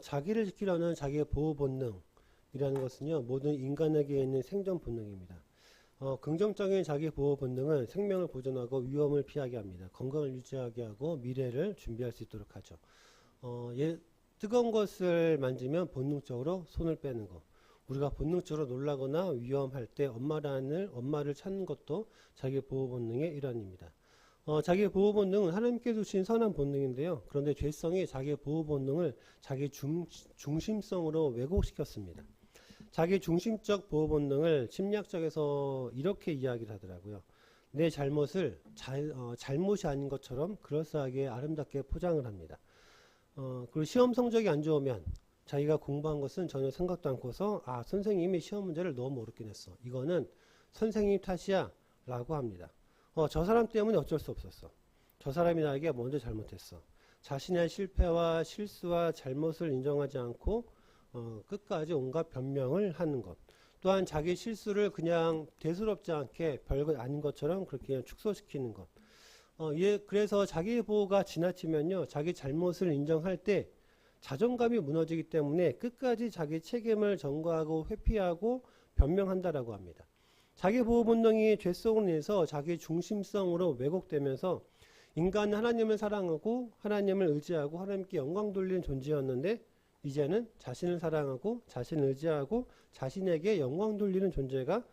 자기를 지키려는 자기의 보호 본능이라는 것은요, 모든 인간에게 있는 생존 본능입니다. 긍정적인 자기 보호 본능은 생명을 보존하고 위험을 피하게 합니다. 건강을 유지하게 하고 미래를 준비할 수 있도록 하죠. 뜨거운 것을 만지면 본능적으로 손을 빼는 것. 우리가 본능적으로 놀라거나 위험할 때 엄마를 찾는 것도 자기 보호 본능의 일환입니다. 자기 보호 본능은 하나님께서 주신 선한 본능인데요. 그런데 죄성이 자기 보호 본능을 자기 중심성으로 왜곡시켰습니다. 자기 중심적 보호 본능을 심리학적에서 이렇게 이야기를 하더라고요. 내 잘못을 잘못이 아닌 것처럼 그럴싸하게 아름답게 포장을 합니다. 그리고 시험 성적이 안 좋으면 자기가 공부한 것은 전혀 생각도 않고서 선생님이 시험 문제를 너무 어렵게 냈어. 이거는 선생님 탓이야 라고 합니다. 저 사람 때문에 어쩔 수 없었어. 저 사람이 나에게 먼저 잘못했어. 자신의 실패와 실수와 잘못을 인정하지 않고 끝까지 온갖 변명을 하는 것. 또한 자기 실수를 그냥 대수롭지 않게 별것 아닌 것처럼 그렇게 그냥 축소시키는 것. 그래서 자기 보호가 지나치면요, 자기 잘못을 인정할 때 자존감이 무너지기 때문에 끝까지 자기 책임을 전가하고 회피하고 변명한다라고 합니다. 자기 보호 본능이 죄성으로 인해서 자기 중심성으로 왜곡되면서 인간은 하나님을 사랑하고 하나님을 의지하고 하나님께 영광 돌리는 존재였는데 이제는 자신을 사랑하고 자신을 의지하고 자신에게 영광 돌리는 존재가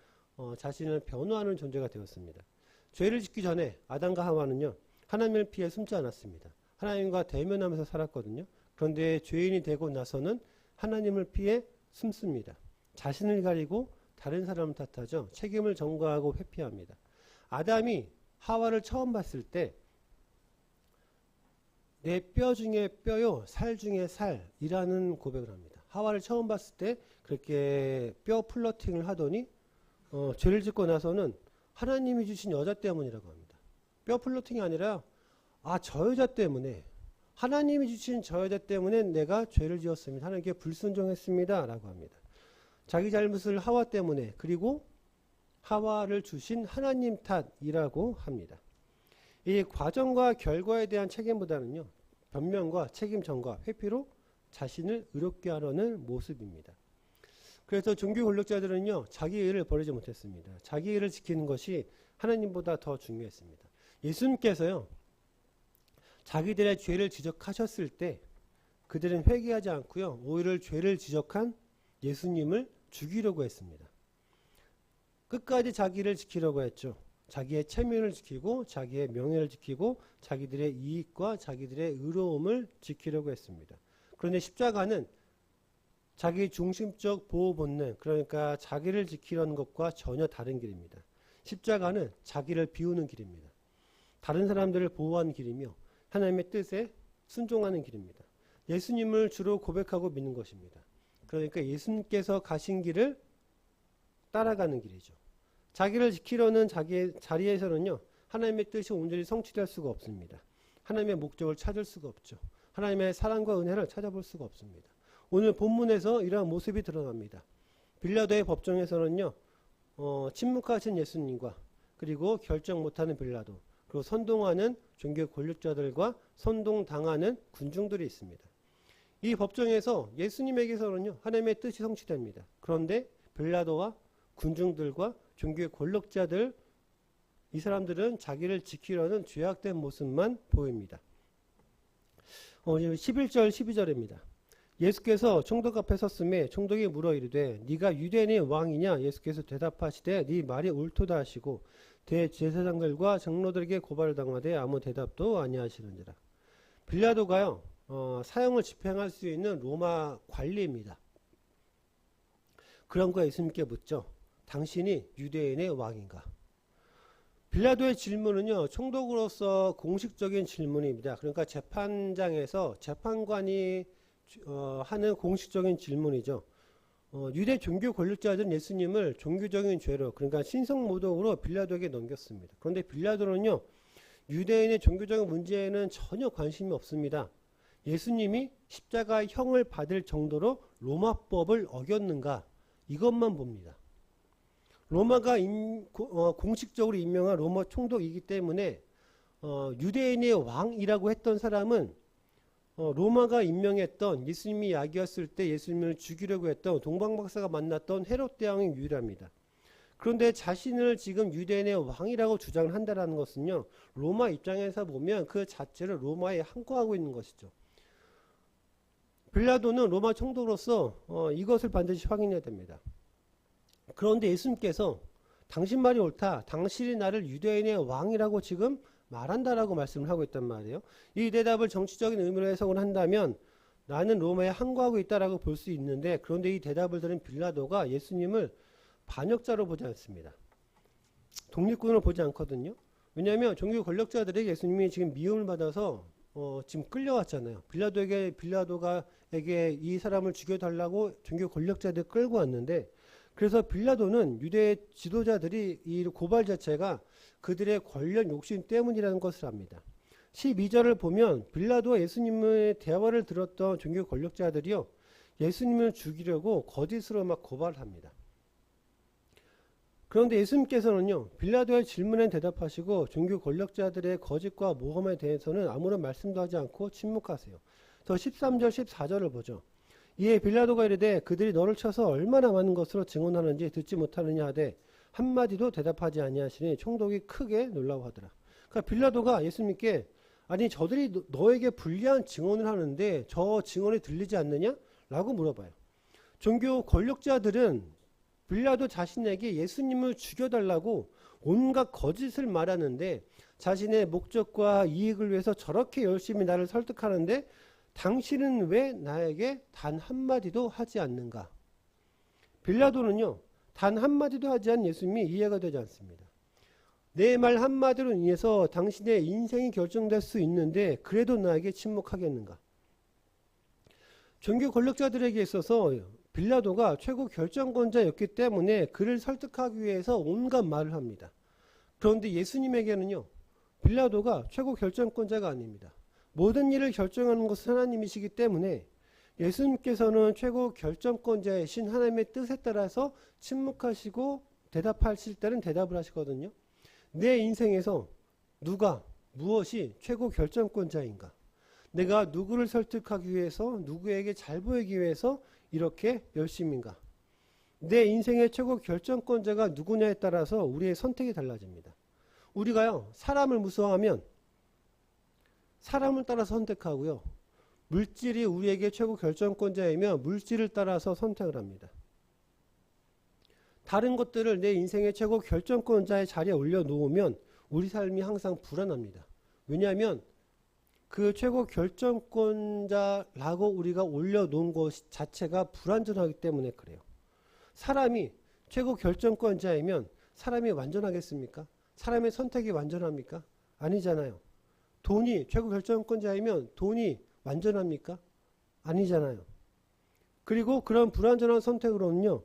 자신을 변호하는 존재가 되었습니다. 죄를 짓기 전에 아담과 하와는요, 하나님을 피해 숨지 않았습니다. 하나님과 대면하면서 살았거든요. 그런데 죄인이 되고 나서는 하나님을 피해 숨습니다. 자신을 가리고 다른 사람을 탓하죠. 책임을 전가하고 회피합니다. 아담이 하와를 처음 봤을 때 내 뼈 중에 뼈요, 살 중에 살이라는 고백을 합니다. 하와를 처음 봤을 때 그렇게 뼈 플러팅을 하더니 죄를 짓고 나서는 하나님이 주신 여자 때문이라고 합니다. 뼈 플러팅이 아니라 저 여자 때문에, 하나님이 주신 저 여자 때문에 내가 죄를 지었습니다. 하나님께 불순종했습니다 라고 합니다. 자기 잘못을 하와 때문에, 그리고 하와를 주신 하나님 탓이라고 합니다. 이 과정과 결과에 대한 책임보다는요, 변명과 책임 전가, 회피로 자신을 의롭게 하려는 모습입니다. 그래서 종교 권력자들은요, 자기 의를 버리지 못했습니다. 자기 의를 지키는 것이 하나님보다 더 중요했습니다. 예수님께서요, 자기들의 죄를 지적하셨을 때 그들은 회개하지 않고요, 오히려 죄를 지적한 예수님을 죽이려고 했습니다. 끝까지 자기를 지키려고 했죠. 자기의 체면을 지키고 자기의 명예를 지키고 자기들의 이익과 자기들의 의로움을 지키려고 했습니다. 그런데 십자가는 자기 중심적 보호 본능, 그러니까 자기를 지키려는 것과 전혀 다른 길입니다. 십자가는 자기를 비우는 길입니다. 다른 사람들을 보호하는 길이며 하나님의 뜻에 순종하는 길입니다. 예수님을 주로 고백하고 믿는 것입니다. 그러니까 예수님께서 가신 길을 따라가는 길이죠. 자기를 지키려는 자기의 자리에서는요, 하나님의 뜻이 온전히 성취될 수가 없습니다. 하나님의 목적을 찾을 수가 없죠. 하나님의 사랑과 은혜를 찾아볼 수가 없습니다. 오늘 본문에서 이러한 모습이 드러납니다. 빌라도의 법정에서는요, 침묵하신 예수님과 그리고 결정 못하는 빌라도, 그리고 선동하는 종교 권력자들과 선동당하는 군중들이 있습니다. 이 법정에서 예수님에게서는요, 하나님의 뜻이 성취됩니다. 그런데 빌라도와 군중들과 종교의 권력자들, 이 사람들은 자기를 지키려는 죄악된 모습만 보입니다. 11절 12절입니다. 예수께서 총독 앞에 섰음에 총독이 물어 이르되 네가 유대인의 왕이냐? 예수께서 대답하시되 네 말이 옳도다 하시고 대제사장들과 장로들에게 고발을 당하되 아무 대답도 아니하시는지라. 빌라도가요, 사형을 집행할 수 있는 로마 관리입니다. 그런 거 예수님께 묻죠. 당신이 유대인의 왕인가? 빌라도의 질문은요, 총독으로서 공식적인 질문입니다. 그러니까 재판장에서 재판관이 하는 공식적인 질문이죠. 유대 종교 권력자들은 예수님을 종교적인 죄로, 그러니까 신성모독으로 빌라도에게 넘겼습니다. 그런데 빌라도는요, 유대인의 종교적인 문제에는 전혀 관심이 없습니다. 예수님이 십자가의 형을 받을 정도로 로마법을 어겼는가, 이것만 봅니다. 로마가 공식적으로 임명한 로마 총독이기 때문에 유대인의 왕이라고 했던 사람은 로마가 임명했던 예수님이 약이었을 때 예수님을 죽이려고 했던 동방박사가 만났던 헤롯 대왕이 유일합니다. 그런데 자신을 지금 유대인의 왕이라고 주장을 한다는 것은요, 로마 입장에서 보면 그 자체를 로마에 항거하고 있는 것이죠. 빌라도는 로마 총독으로서 이것을 반드시 확인해야 됩니다. 그런데 예수님께서 당신 말이 옳다. 당신이 나를 유대인의 왕이라고 지금 말한다라고 말씀을 하고 있단 말이에요. 이 대답을 정치적인 의미로 해석을 한다면 나는 로마에 항거하고 있다라고 볼 수 있는데, 그런데 이 대답을 들은 빌라도가 예수님을 반역자로 보지 않습니다. 독립군으로 보지 않거든요. 왜냐하면 종교 권력자들에게 예수님이 지금 미움을 받아서 지금 끌려왔잖아요. 빌라도에게 이 사람을 죽여달라고 종교 권력자들 끌고 왔는데, 그래서 빌라도는 유대 지도자들이 이 고발 자체가 그들의 권력 욕심 때문이라는 것을 압니다. 12절을 보면 빌라도와 예수님의 대화를 들었던 종교 권력자들이요, 예수님을 죽이려고 거짓으로 막 고발합니다. 그런데 예수님께서는요, 빌라도의 질문에 대답하시고 종교 권력자들의 거짓과 모험에 대해서는 아무런 말씀도 하지 않고 침묵하세요. 더 13절 14절을 보죠. 이에 빌라도가 이르되 그들이 너를 쳐서 얼마나 많은 것으로 증언하는지 듣지 못하느냐 하되 한마디도 대답하지 아니하시니 총독이 크게 놀라워하더라. 그러니까 빌라도가 예수님께 아니 저들이 너에게 불리한 증언을 하는데 저 증언이 들리지 않느냐? 라고 물어봐요. 종교 권력자들은 빌라도 자신에게 예수님을 죽여달라고 온갖 거짓을 말하는데 자신의 목적과 이익을 위해서 저렇게 열심히 나를 설득하는데 당신은 왜 나에게 단 한마디도 하지 않는가? 빌라도는요, 단 한마디도 하지 않은 예수님이 이해가 되지 않습니다. 내 말 한마디로 인해서 당신의 인생이 결정될 수 있는데 그래도 나에게 침묵하겠는가? 종교 권력자들에게 있어서 빌라도가 최고 결정권자였기 때문에 그를 설득하기 위해서 온갖 말을 합니다. 그런데 예수님에게는요, 빌라도가 최고 결정권자가 아닙니다. 모든 일을 결정하는 것은 하나님이시기 때문에 예수님께서는 최고 결정권자이신 하나님의 뜻에 따라서 침묵하시고 대답하실 때는 대답을 하시거든요. 내 인생에서 누가 무엇이 최고 결정권자인가? 내가 누구를 설득하기 위해서 누구에게 잘 보이기 위해서 이렇게 열심인가? 내 인생의 최고 결정권자가 누구냐에 따라서 우리의 선택이 달라집니다. 우리가요, 사람을 무서워하면 사람을 따라서 선택하고요, 물질이 우리에게 최고 결정권자이며 물질을 따라서 선택을 합니다. 다른 것들을 내 인생의 최고 결정권자의 자리에 올려놓으면 우리 삶이 항상 불안합니다. 왜냐하면 그 최고 결정권자라고 우리가 올려놓은 것 자체가 불완전하기 때문에 그래요. 사람이 최고 결정권자이면 사람이 완전하겠습니까? 사람의 선택이 완전합니까? 아니잖아요. 돈이 최고 결정권자이면 돈이 완전합니까? 아니잖아요. 그리고 그런 불완전한 선택으로는요,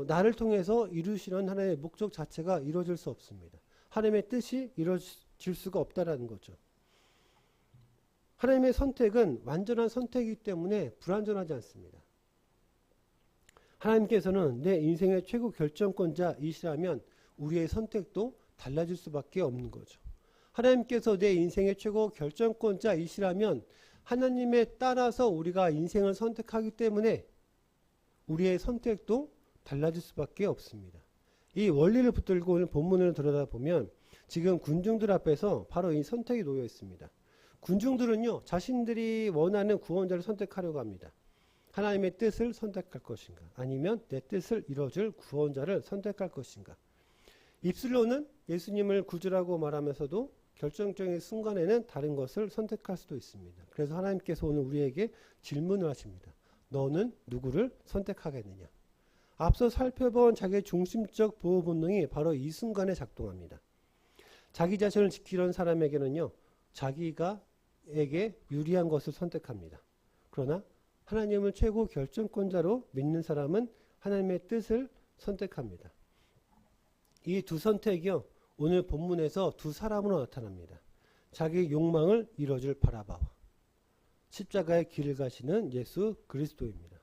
나를 통해서 이루시는 하나님의 목적 자체가 이루어질 수 없습니다. 하나님의 뜻이 이루어질 수가 없다라는 거죠. 하나님의 선택은 완전한 선택이기 때문에 불완전하지 않습니다. 하나님께서는 내 인생의 최고 결정권자이시라면 우리의 선택도 달라질 수밖에 없는 거죠. 하나님께서 내 인생의 최고 결정권자이시라면 하나님에 따라서 우리가 인생을 선택하기 때문에 우리의 선택도 달라질 수밖에 없습니다. 이 원리를 붙들고 오늘 본문을 들여다보면 지금 군중들 앞에서 바로 이 선택이 놓여 있습니다. 군중들은요, 자신들이 원하는 구원자를 선택하려고 합니다. 하나님의 뜻을 선택할 것인가, 아니면 내 뜻을 이뤄줄 구원자를 선택할 것인가. 입술로는 예수님을 구주라고 말하면서도 결정적인 순간에는 다른 것을 선택할 수도 있습니다. 그래서 하나님께서 오늘 우리에게 질문을 하십니다. 너는 누구를 선택하겠느냐? 앞서 살펴본 자기의 중심적 보호 본능이 바로 이 순간에 작동합니다. 자기 자신을 지키려는 사람에게는요, 자기가에게 유리한 것을 선택합니다. 그러나 하나님을 최고 결정권자로 믿는 사람은 하나님의 뜻을 선택합니다. 이 두 선택이요, 오늘 본문에서 두 사람으로 나타납니다. 자기 욕망을 이뤄줄 바라바와 십자가의 길을 가시는 예수 그리스도입니다.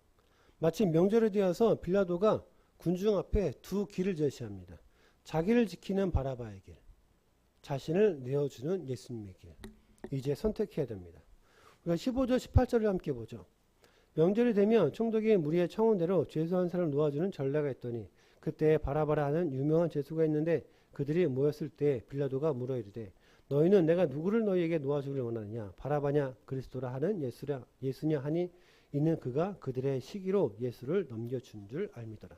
마침 명절에 되어서 빌라도가 군중 앞에 두 길을 제시합니다. 자기를 지키는 바라바의 길, 자신을 내어주는 예수님의 길. 이제 선택해야 됩니다. 우리가 15절, 18절을 함께 보죠. 명절이 되면 총독이 무리의 청혼대로 죄수한 사람을 놓아주는 전례가 있더니 그때 바라바라 하는 유명한 죄수가 있는데 그들이 모였을 때 빌라도가 물어 이르되 너희는 내가 누구를 너희에게 놓아주기를 원하느냐 바라바냐 그리스도라 하는 예수냐 하니 이는 그가 그들의 시기로 예수를 넘겨준 줄 알미더라.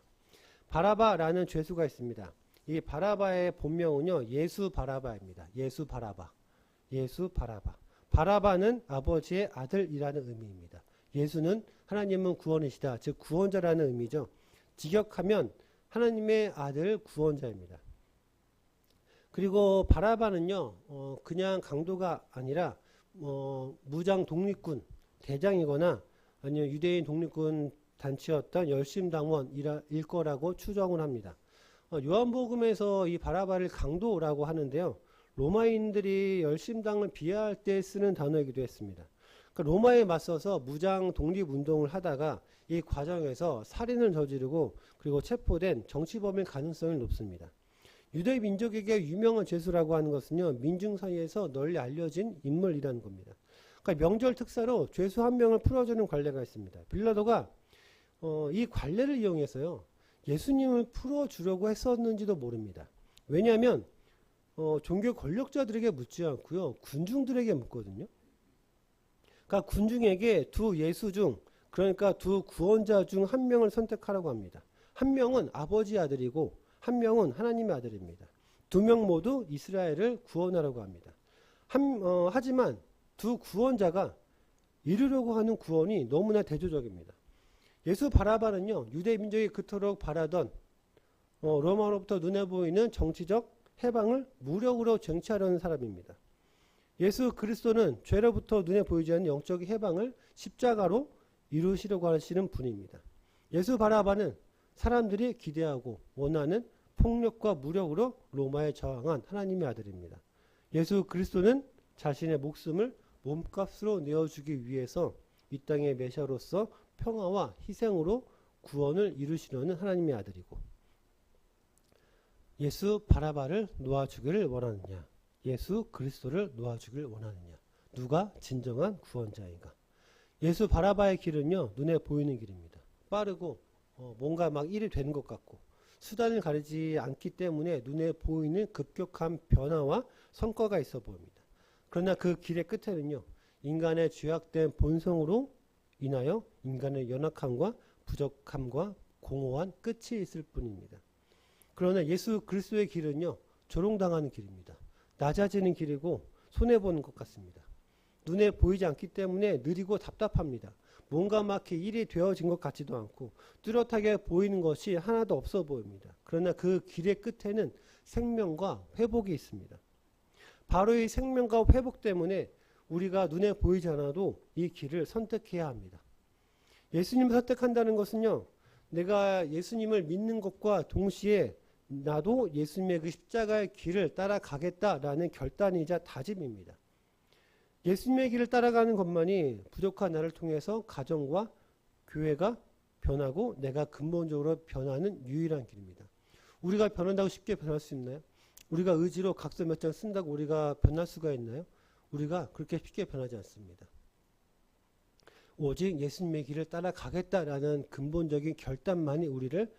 바라바라는 죄수가 있습니다. 이 바라바의 본명은요 예수 바라바입니다. 예수 바라바. 예수 바라바. 바라바는 아버지의 아들이라는 의미입니다. 예수는 하나님은 구원이시다. 즉 구원자라는 의미죠. 직역하면 하나님의 아들 구원자입니다. 그리고 바라바는요 그냥 강도가 아니라 무장 독립군 대장이거나 아니면 유대인 독립군 단체였던 열심당원일 거라고 추정을 합니다. 요한복음에서 이 바라바를 강도라고 하는데요. 로마인들이 열심당을 비하할 때 쓰는 단어이기도 했습니다. 그러니까 로마에 맞서서 무장 독립운동을 하다가 이 과정에서 살인을 저지르고 그리고 체포된 정치범일 가능성이 높습니다. 유대 민족에게 유명한 죄수라고 하는 것은요. 민중 사이에서 널리 알려진 인물이라는 겁니다. 그러니까 명절 특사로 죄수 한 명을 풀어주는 관례가 있습니다. 빌라도가 이 관례를 이용해서요. 예수님을 풀어주려고 했었는지도 모릅니다. 왜냐하면 종교 권력자들에게 묻지 않고요. 군중들에게 묻거든요. 그러니까 군중에게 두 예수 중 그러니까 두 구원자 중 한 명을 선택하라고 합니다. 한 명은 아버지 아들이고 한 명은 하나님의 아들입니다. 두 명 모두 이스라엘을 구원하라고 합니다. 하지만 두 구원자가 이루려고 하는 구원이 너무나 대조적입니다. 예수 바라바는요. 유대 민족이 그토록 바라던 로마로부터 눈에 보이는 정치적 해방을 무력으로 쟁취하려는 사람입니다. 예수 그리스도는 죄로부터 눈에 보이지 않는 영적 해방을 십자가로 이루시려고 하시는 분입니다. 예수 바라바는 사람들이 기대하고 원하는 폭력과 무력으로 로마에 저항한 하나님의 아들입니다. 예수 그리스도는 자신의 목숨을 몸값으로 내어주기 위해서 이 땅의 메시아로서 평화와 희생으로 구원을 이루시려는 하나님의 아들이고 예수 바라바를 놓아주기를 원하느냐 예수 그리스도를 놓아주기를 원하느냐 누가 진정한 구원자인가. 예수 바라바의 길은요 눈에 보이는 길입니다. 빠르고 뭔가 막 일이 되는 것 같고 수단을 가리지 않기 때문에 눈에 보이는 급격한 변화와 성과가 있어 보입니다. 그러나 그 길의 끝에는요 인간의 죄악된 본성으로 인하여 인간의 연약함과 부족함과 공허한 끝이 있을 뿐입니다. 그러나 예수 그리스도의 길은요 조롱당하는 길입니다. 낮아지는 길이고 손해보는 것 같습니다. 눈에 보이지 않기 때문에 느리고 답답합니다. 뭔가 막 일이 되어진 것 같지도 않고 뚜렷하게 보이는 것이 하나도 없어 보입니다. 그러나 그 길의 끝에는 생명과 회복이 있습니다. 바로 이 생명과 회복 때문에 우리가 눈에 보이지 않아도 이 길을 선택해야 합니다. 예수님을 선택한다는 것은요. 내가 예수님을 믿는 것과 동시에 나도 예수님의 그 십자가의 길을 따라가겠다라는 결단이자 다짐입니다. 예수님의 길을 따라가는 것만이 부족한 나를 통해서 가정과 교회가 변하고 내가 근본적으로 변하는 유일한 길입니다. 우리가 변한다고 쉽게 변할 수 있나요? 우리가 의지로 각서 몇 장 쓴다고 우리가 변할 수가 있나요? 우리가 그렇게 쉽게 변하지 않습니다. 오직 예수님의 길을 따라가겠다라는 근본적인 결단만이 우리를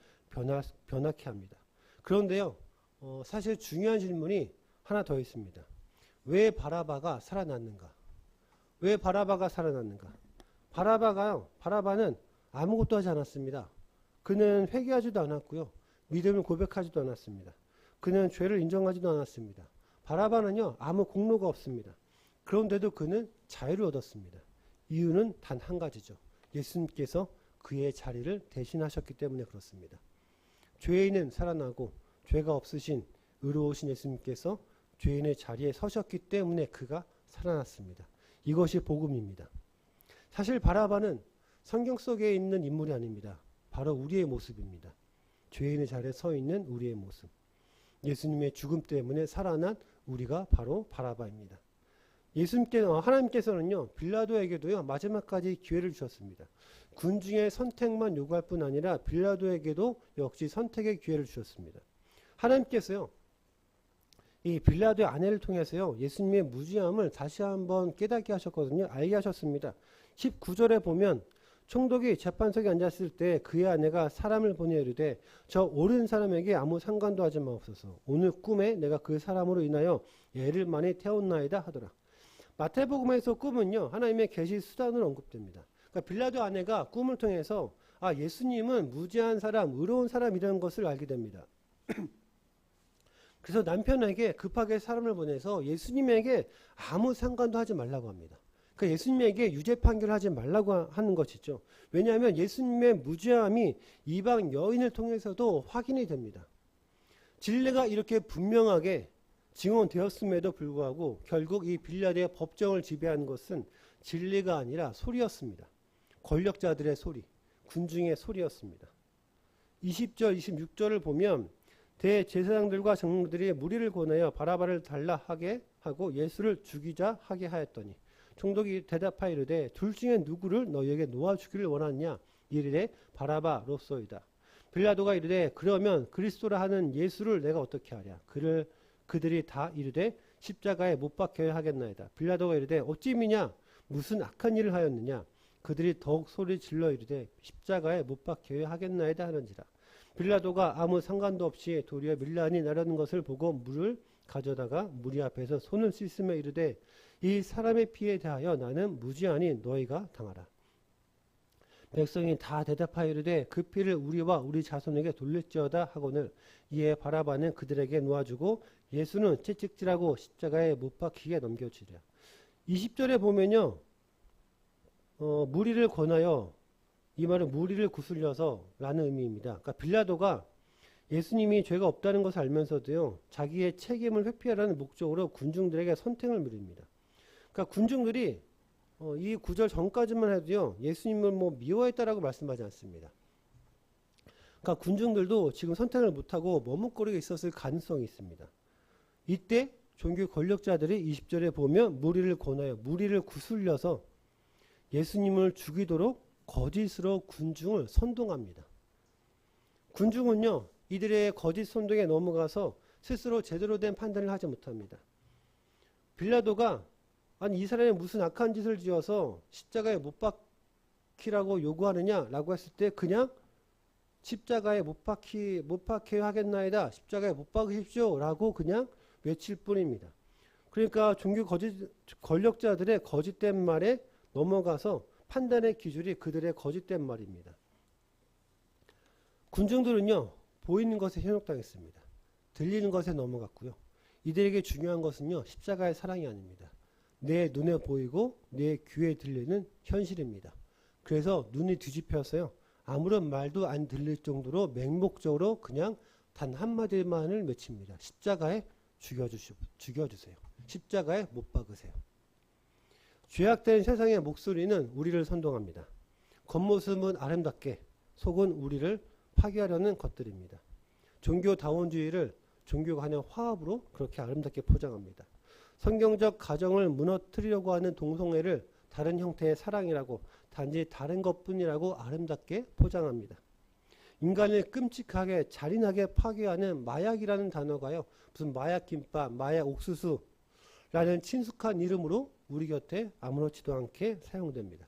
변하게 합니다. 그런데요, 사실 중요한 질문이 하나 더 있습니다. 왜 바라바가 살아났는가? 왜 바라바가 살아났는가? 바라바는 아무것도 하지 않았습니다. 그는 회개하지도 않았고요. 믿음을 고백하지도 않았습니다. 그는 죄를 인정하지도 않았습니다. 바라바는요, 아무 공로가 없습니다. 그런데도 그는 자유를 얻었습니다. 이유는 단 한 가지죠. 예수님께서 그의 자리를 대신하셨기 때문에 그렇습니다. 죄인은 살아나고 죄가 없으신 의로우신 예수님께서 죄인의 자리에 서셨기 때문에 그가 살아났습니다. 이것이 복음입니다. 사실 바라바는 성경 속에 있는 인물이 아닙니다. 바로 우리의 모습입니다. 죄인의 자리에 서 있는 우리의 모습. 예수님의 죽음 때문에 살아난 우리가 바로 바라바입니다. 하나님께서는요, 빌라도에게도요, 마지막까지 기회를 주셨습니다. 군중의 선택만 요구할 뿐 아니라 빌라도에게도 역시 선택의 기회를 주셨습니다. 하나님께서요, 이 빌라도의 아내를 통해서요, 예수님의 무죄함을 다시 한번 깨닫게 하셨거든요. 알게 하셨습니다. 19절에 보면 총독이 재판석에 앉았을 때 그의 아내가 사람을 보내 이르되 저 옳은 사람에게 아무 상관도 하지 마옵소서. 오늘 꿈에 내가 그 사람으로 인하여 애를 많이 태웠나이다 하더라. 마태복음에서 꿈은요, 하나님의 계시 수단으로 언급됩니다. 그러니까 빌라도 아내가 꿈을 통해서 예수님은 무죄한 사람, 의로운 사람이라는 것을 알게 됩니다. 그래서 남편에게 급하게 사람을 보내서 예수님에게 아무 상관도 하지 말라고 합니다. 그러니까 예수님에게 유죄 판결하지 말라고 하는 것이죠. 왜냐하면 예수님의 무죄함이 이방 여인을 통해서도 확인이 됩니다. 진리가 이렇게 분명하게 증언되었음에도 불구하고 결국 이 빌라도의 법정을 지배한 것은 진리가 아니라 소리였습니다. 권력자들의 소리, 군중의 소리였습니다. 20절, 26절을 보면 대제사장들과 장로들이 무리를 권하여 바라바를 달라 하게 하고 예수를 죽이자 하게 하였더니 총독이 대답하여 이르되 둘 중에 누구를 너희에게 놓아 주기를 원하느냐 이르되 바라바로소이다. 빌라도가 이르되 그러면 그리스도라 하는 예수를 내가 어떻게 하랴. 그들이 다 이르되 십자가에 못 박혀야 하겠나이다. 빌라도가 이르되 어찌 미냐 무슨 악한 일을 하였느냐. 그들이 더욱 소리 질러 이르되 십자가에 못 박혀야 하겠나이다 하는지라. 빌라도가 아무 상관도 없이 도리어 밀란이 나려는 것을 보고 물을 가져다가 무리 앞에서 손을 씻으며 이르되 이 사람의 피에 대하여 나는 무죄하니 너희가 당하라. 백성이 다 대답하여 이르되 그 피를 우리와 우리 자손에게 돌릴지어다 하거늘 이에 바라바는 그들에게 놓아주고 예수는 채찍질하고 십자가에 못 박히게 넘겨지랴. 20절에 보면요, 무리를 권하여, 이 말은 무리를 구슬려서 라는 의미입니다. 그러니까 빌라도가 예수님이 죄가 없다는 것을 알면서도요, 자기의 책임을 회피하라는 목적으로 군중들에게 선택을 미룹니다. 그러니까 군중들이 이 구절 전까지만 해도요, 예수님을 미워했다라고 말씀하지 않습니다. 그러니까 군중들도 지금 선택을 못하고 머뭇거리고 있었을 가능성이 있습니다. 이때 종교 권력자들이 20절에 보면 무리를 권하여, 무리를 구슬려서 예수님을 죽이도록 거짓으로 군중을 선동합니다. 군중은요, 이들의 거짓 선동에 넘어가서 스스로 제대로 된 판단을 하지 못합니다. 빌라도가 아니 이 사람이 무슨 악한 짓을 지어서 십자가에 못 박히라고 요구하느냐라고 했을 때 그냥 십자가에 못 박혀야 하겠나이다. 십자가에 못 박으십시오. 라고 그냥 외칠 뿐입니다. 그러니까 종교 권력자들의 거짓된 말에 넘어가서 판단의 기준이 그들의 거짓된 말입니다. 군중들은요, 보이는 것에 현혹당했습니다. 들리는 것에 넘어갔고요. 이들에게 중요한 것은요, 십자가의 사랑이 아닙니다. 내 눈에 보이고 내 귀에 들리는 현실입니다. 그래서 눈이 뒤집혀서요, 아무런 말도 안 들릴 정도로 맹목적으로 그냥 단 한마디만을 외칩니다. 십자가에 죽여주세요. 십자가에 못 박으세요. 죄악된 세상의 목소리는 우리를 선동합니다. 겉모습은 아름답게, 속은 우리를 파괴하려는 것들입니다. 종교다원주의를 종교 간의 화합으로 그렇게 아름답게 포장합니다. 성경적 가정을 무너뜨리려고 하는 동성애를 다른 형태의 사랑이라고, 단지 다른 것뿐이라고 아름답게 포장합니다. 인간을 끔찍하게 잔인하게 파괴하는 마약이라는 단어가요, 무슨 마약 김밥, 마약 옥수수라는 친숙한 이름으로 우리 곁에 아무렇지도 않게 사용됩니다.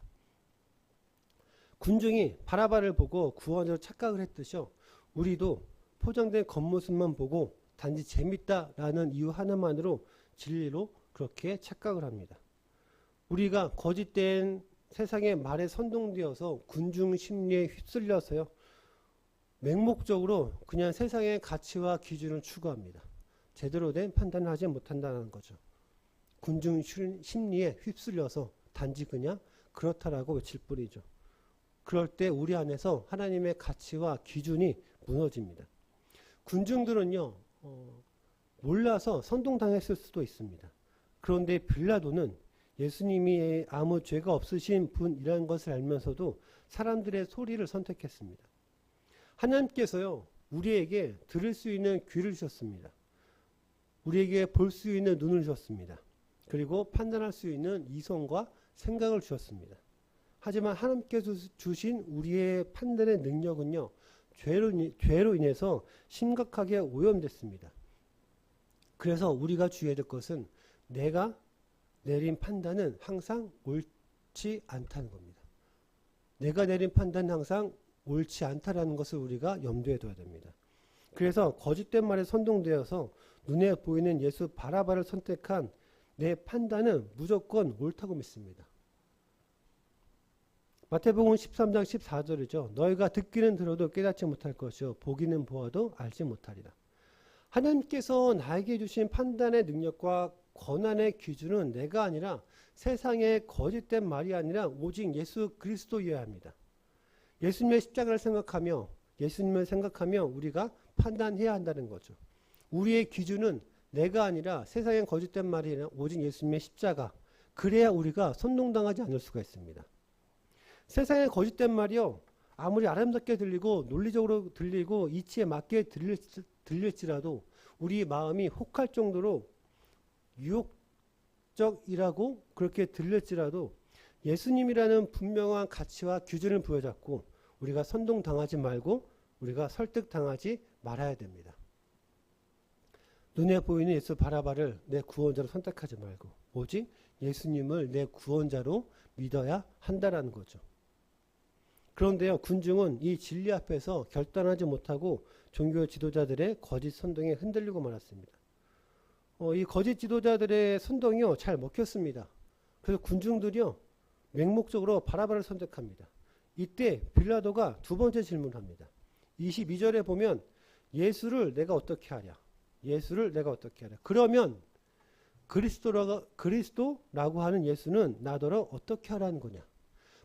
군중이 바라바를 보고 구원으로 착각을 했듯이요, 우리도 포장된 겉모습만 보고 단지 재밌다라는 이유 하나만으로 진리로 그렇게 착각을 합니다. 우리가 거짓된 세상의 말에 선동되어서 군중 심리에 휩쓸려서요, 맹목적으로 그냥 세상의 가치와 기준을 추구합니다. 제대로 된 판단을 하지 못한다는 거죠. 군중 심리에 휩쓸려서 단지 그냥 그렇다라고 외칠 뿐이죠. 그럴 때 우리 안에서 하나님의 가치와 기준이 무너집니다. 군중들은요, 몰라서 선동당했을 수도 있습니다. 그런데 빌라도는 예수님이 아무 죄가 없으신 분이라는 것을 알면서도 사람들의 소리를 선택했습니다. 하나님께서요, 우리에게 들을 수 있는 귀를 주셨습니다. 우리에게 볼 수 있는 눈을 주셨습니다. 그리고 판단할 수 있는 이성과 생각을 주셨습니다. 하지만 하나님께서 주신 우리의 판단의 능력은요, 죄로 인해서 심각하게 오염됐습니다. 그래서 우리가 주의해야 될 것은 내가 내린 판단은 항상 옳지 않다는 겁니다. 내가 내린 판단은 항상 옳지 않다라는 것을 우리가 염두에 둬야 됩니다. 그래서 거짓된 말에 선동되어서 눈에 보이는 예수 바라바를 선택한 내 판단은 무조건 옳다고 믿습니다. 마태복음 13장 14절이죠. 너희가 듣기는 들어도 깨닫지 못할 것이요 보기는 보아도 알지 못하리라. 하나님께서 나에게 주신 판단의 능력과 권한의 기준은 내가 아니라 세상의 거짓된 말이 아니라 오직 예수 그리스도여야 합니다. 예수님의 십자가를 생각하며 예수님을 생각하며 우리가 판단해야 한다는 거죠. 우리의 기준은 내가 아니라 세상의 거짓된 말이 아니라 오직 예수님의 십자가. 그래야 우리가 선동당하지 않을 수가 있습니다. 세상의 거짓된 말이요. 아무리 아름답게 들리고 논리적으로 들리고 이치에 맞게 들릴지라도 우리 마음이 혹할 정도로 유혹적이라고 그렇게 들릴지라도 예수님이라는 분명한 가치와 기준을 부여잡고 우리가 선동당하지 말고 우리가 설득당하지 말아야 됩니다. 눈에 보이는 예수 바라바를 내 구원자로 선택하지 말고 오직 예수님을 내 구원자로 믿어야 한다라는 거죠. 그런데요, 군중은 이 진리 앞에서 결단하지 못하고 종교 지도자들의 거짓 선동에 흔들리고 말았습니다. 이 거짓 지도자들의 선동이요, 잘 먹혔습니다. 그래서 군중들이요, 맹목적으로 바라바를 선택합니다. 이때 빌라도가 두 번째 질문을 합니다. 22절에 보면 예수를 내가 어떻게 하랴? 예수를 내가 어떻게 하랴? 그러면 그리스도라고 하는 예수는 나더러 어떻게 하라는 거냐?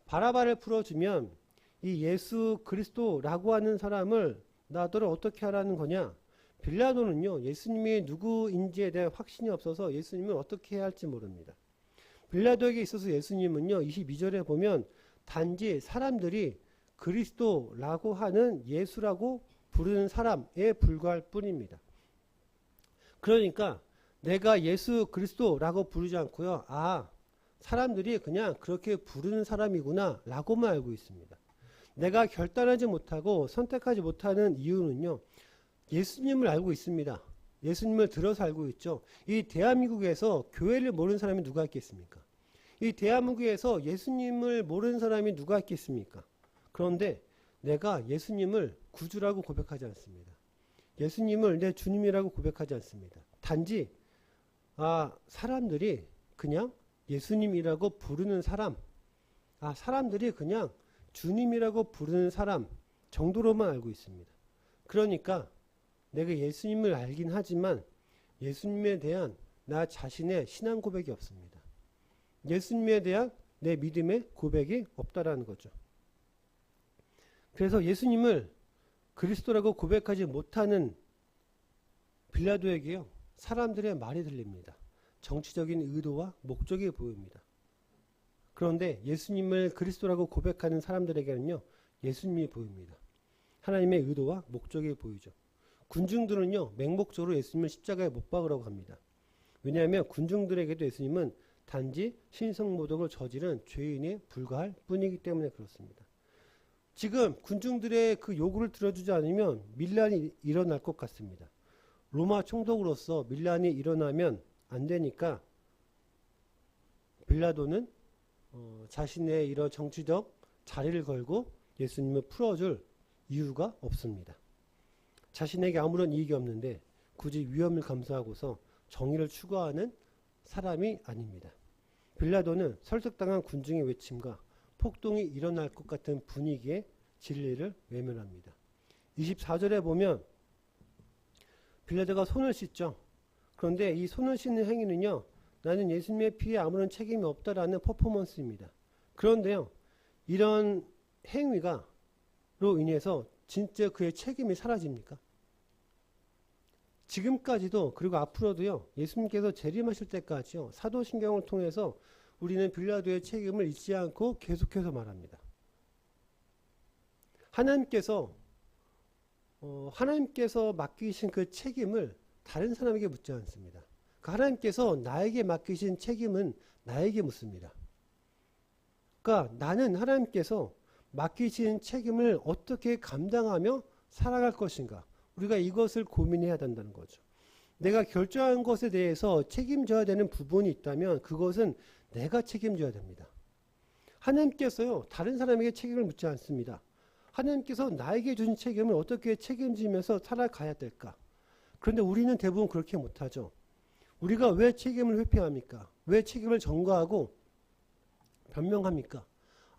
바라바를 풀어주면 이 예수 그리스도라고 하는 사람을 나더러 어떻게 하라는 거냐? 빌라도는요, 예수님이 누구인지에 대한 확신이 없어서 예수님을 어떻게 해야 할지 모릅니다. 빌라도에게 있어서 예수님은요, 22절에 보면 단지 사람들이 그리스도라고 하는 예수라고 부르는 사람에 불과할 뿐입니다. 그러니까 내가 예수 그리스도라고 부르지 않고요, 사람들이 그냥 그렇게 부르는 사람이구나 라고만 알고 있습니다. 내가 결단하지 못하고 선택하지 못하는 이유는요, 예수님을 알고 있습니다. 예수님을 들어서 알고 있죠. 이 대한민국에서 교회를 모르는 사람이 누가 있겠습니까? 이 대한민국에서 예수님을 모르는 사람이 누가 있겠습니까? 그런데 내가 예수님을 구주라고 고백하지 않습니다. 예수님을 내 주님이라고 고백하지 않습니다. 단지 사람들이 그냥 예수님이라고 부르는 사람, 사람들이 그냥 주님이라고 부르는 사람 정도로만 알고 있습니다. 그러니까 내가 예수님을 알긴 하지만 예수님에 대한 나 자신의 신앙 고백이 없습니다. 예수님에 대한 내 믿음의 고백이 없다라는 거죠. 그래서 예수님을 그리스도라고 고백하지 못하는 빌라도에게요, 사람들의 말이 들립니다. 정치적인 의도와 목적이 보입니다. 그런데 예수님을 그리스도라고 고백하는 사람들에게는요, 예수님이 보입니다. 하나님의 의도와 목적이 보이죠. 군중들은요, 맹목적으로 예수님을 십자가에 못 박으라고 합니다. 왜냐하면 군중들에게도 예수님은 단지 신성모독을 저지른 죄인에 불과할 뿐이기 때문에 그렇습니다. 지금 군중들의 그 요구를 들어주지 않으면 밀란이 일어날 것 같습니다. 로마 총독으로서 밀란이 일어나면 안 되니까 빌라도는 자신의 이런 정치적 자리를 걸고 예수님을 풀어줄 이유가 없습니다. 자신에게 아무런 이익이 없는데 굳이 위험을 감수하고서 정의를 추구하는 사람이 아닙니다. 빌라도는 설득당한 군중의 외침과 폭동이 일어날 것 같은 분위기에 진리를 외면합니다. 24절에 보면 빌라도가 손을 씻죠. 그런데 이 손을 씻는 행위는요, 나는 예수님의 피에 아무런 책임이 없다라는 퍼포먼스입니다. 그런데요, 이런 행위가로 인해서 진짜 그의 책임이 사라집니까? 지금까지도 그리고 앞으로도요, 예수님께서 재림하실 때까지요, 사도신경을 통해서 우리는 빌라도의 책임을 잊지 않고 계속해서 말합니다. 하나님께서 맡기신 그 책임을 다른 사람에게 묻지 않습니다. 그 하나님께서 나에게 맡기신 책임은 나에게 묻습니다. 그러니까 나는 하나님께서 맡기신 책임을 어떻게 감당하며 살아갈 것인가, 우리가 이것을 고민해야 된다는 거죠. 내가 결정한 것에 대해서 책임져야 되는 부분이 있다면 그것은 내가 책임져야 됩니다. 하나님께서요, 다른 사람에게 책임을 묻지 않습니다. 하나님께서 나에게 주신 책임을 어떻게 책임지면서 살아가야 될까? 그런데 우리는 대부분 그렇게 못하죠. 우리가 왜 책임을 회피합니까? 왜 책임을 전가하고 변명합니까?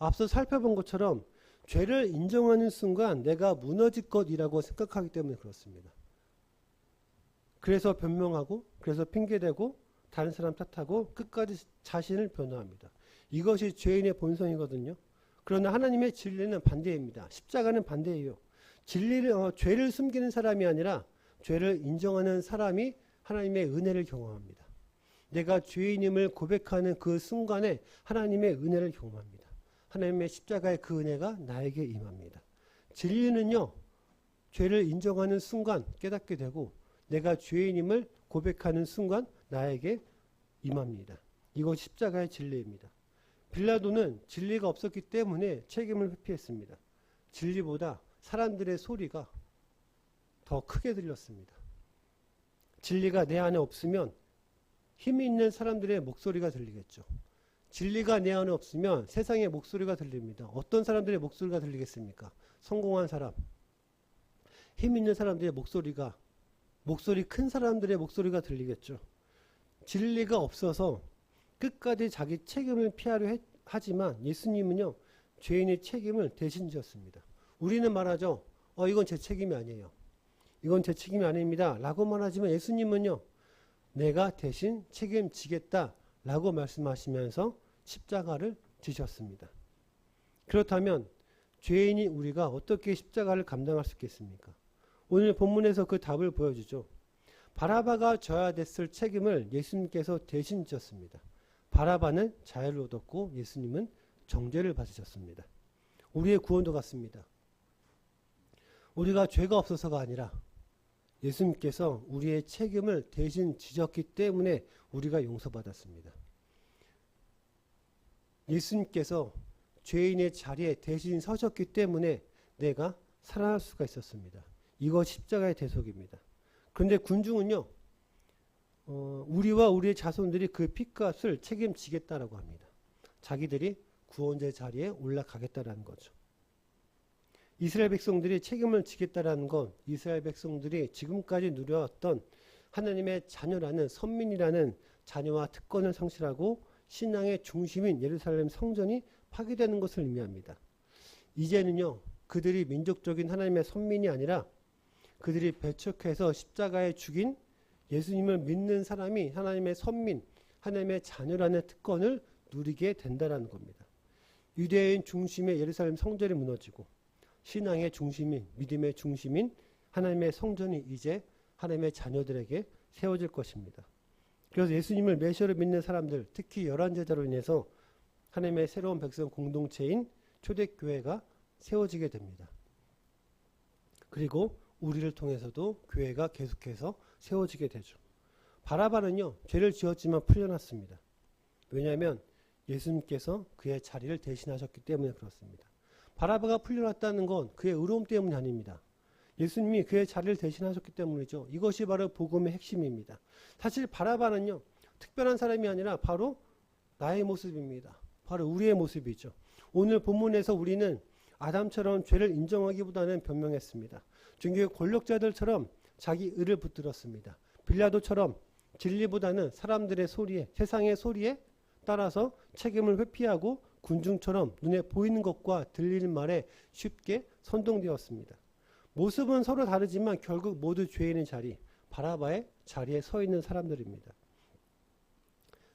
앞서 살펴본 것처럼 죄를 인정하는 순간 내가 무너질 것이라고 생각하기 때문에 그렇습니다. 그래서 변명하고, 그래서 핑계대고, 다른 사람 탓하고 끝까지 자신을 변호합니다. 이것이 죄인의 본성이거든요. 그러나 하나님의 진리는 반대입니다. 십자가는 반대예요. 죄를 숨기는 사람이 아니라 죄를 인정하는 사람이 하나님의 은혜를 경험합니다. 내가 죄인임을 고백하는 그 순간에 하나님의 은혜를 경험합니다. 하나님의 십자가의 그 은혜가 나에게 임합니다. 진리는요, 죄를 인정하는 순간 깨닫게 되고 내가 죄인임을 고백하는 순간 나에게 임합니다. 이것이 십자가의 진리입니다. 빌라도는 진리가 없었기 때문에 책임을 회피했습니다. 진리보다 사람들의 소리가 더 크게 들렸습니다. 진리가 내 안에 없으면 힘이 있는 사람들의 목소리가 들리겠죠. 진리가 내 안에 없으면 세상의 목소리가 들립니다. 어떤 사람들의 목소리가 들리겠습니까? 성공한 사람, 힘 있는 사람들의 목소리 큰 사람들의 목소리가 들리겠죠. 진리가 없어서 끝까지 자기 책임을 피하려 하지만 예수님은요, 죄인의 책임을 대신 지었습니다. 우리는 말하죠. 이건 제 책임이 아니에요. 이건 제 책임이 아닙니다. 라고 말하지만 예수님은요, 내가 대신 책임지겠다 라고 말씀하시면서 십자가를 지셨습니다. 그렇다면 죄인이 우리가 어떻게 십자가를 감당할 수 있겠습니까? 오늘 본문에서 그 답을 보여주죠. 바라바가 져야 됐을 책임을 예수님께서 대신 지었습니다. 바라바는 자유를 얻었고 예수님은 정죄를 받으셨습니다. 우리의 구원도 같습니다. 우리가 죄가 없어서가 아니라 예수님께서 우리의 책임을 대신 지셨기 때문에 우리가 용서받았습니다. 예수님께서 죄인의 자리에 대신 서셨기 때문에 내가 살아날 수가 있었습니다. 이거 십자가의 대속입니다. 그런데 군중은요, 우리와 우리의 자손들이 그 핏값을 책임지겠다라고 합니다. 자기들이 구원자의 자리에 올라가겠다라는 거죠. 이스라엘 백성들이 책임을 지겠다라는 건 이스라엘 백성들이 지금까지 누려왔던 하나님의 자녀라는 선민이라는 자녀와 특권을 상실하고 신앙의 중심인 예루살렘 성전이 파괴되는 것을 의미합니다. 이제는요, 그들이 민족적인 하나님의 선민이 아니라 그들이 배척해서 십자가에 죽인 예수님을 믿는 사람이 하나님의 선민, 하나님의 자녀라는 특권을 누리게 된다는 겁니다. 유대인 중심의 예루살렘 성전이 무너지고 신앙의 중심인, 믿음의 중심인 하나님의 성전이 이제 하나님의 자녀들에게 세워질 것입니다. 그래서 예수님을 메시아로 믿는 사람들, 특히 열한 제자로 인해서 하나님의 새로운 백성 공동체인 초대교회가 세워지게 됩니다. 그리고 우리를 통해서도 교회가 계속해서 세워지게 되죠. 바라바는요, 죄를 지었지만 풀려났습니다. 왜냐하면 예수님께서 그의 자리를 대신하셨기 때문에 그렇습니다. 바라바가 풀려났다는 건 그의 의로움 때문이 아닙니다. 예수님이 그의 자리를 대신하셨기 때문이죠. 이것이 바로 복음의 핵심입니다. 사실 바라바는요, 특별한 사람이 아니라 바로 나의 모습입니다. 바로 우리의 모습이죠. 오늘 본문에서 우리는 아담처럼 죄를 인정하기보다는 변명했습니다. 종교의 권력자들처럼 자기 의를 붙들었습니다. 빌라도처럼 진리보다는 사람들의 소리에, 세상의 소리에 따라서 책임을 회피하고 군중처럼 눈에 보이는 것과 들리는 말에 쉽게 선동되었습니다. 모습은 서로 다르지만 결국 모두 죄인의 자리, 바라바의 자리에 서 있는 사람들입니다.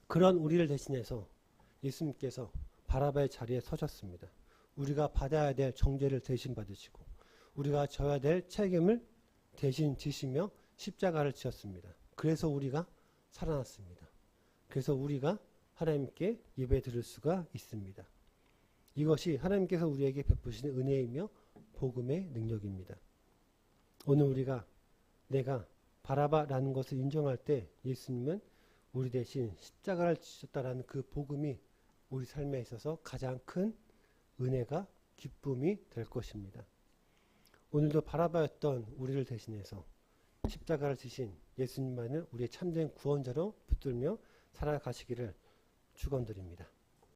그런 우리를 대신해서 예수님께서 바라바의 자리에 서셨습니다. 우리가 받아야 될 정죄를 대신 받으시고 우리가 져야 될 책임을 대신 지시며 십자가를 지었습니다. 그래서 우리가 살아났습니다. 그래서 우리가 하나님께 예배 드릴 수가 있습니다. 이것이 하나님께서 우리에게 베푸시는 은혜이며 복음의 능력입니다. 오늘 우리가 내가 바라바라는 것을 인정할 때 예수님은 우리 대신 십자가를 지셨다라는 그 복음이 우리 삶에 있어서 가장 큰 은혜가 기쁨이 될 것입니다. 오늘도 바라바였던 우리를 대신해서 십자가를 지신 예수님만을 우리의 참된 구원자로 붙들며 살아가시기를 축원드립니다.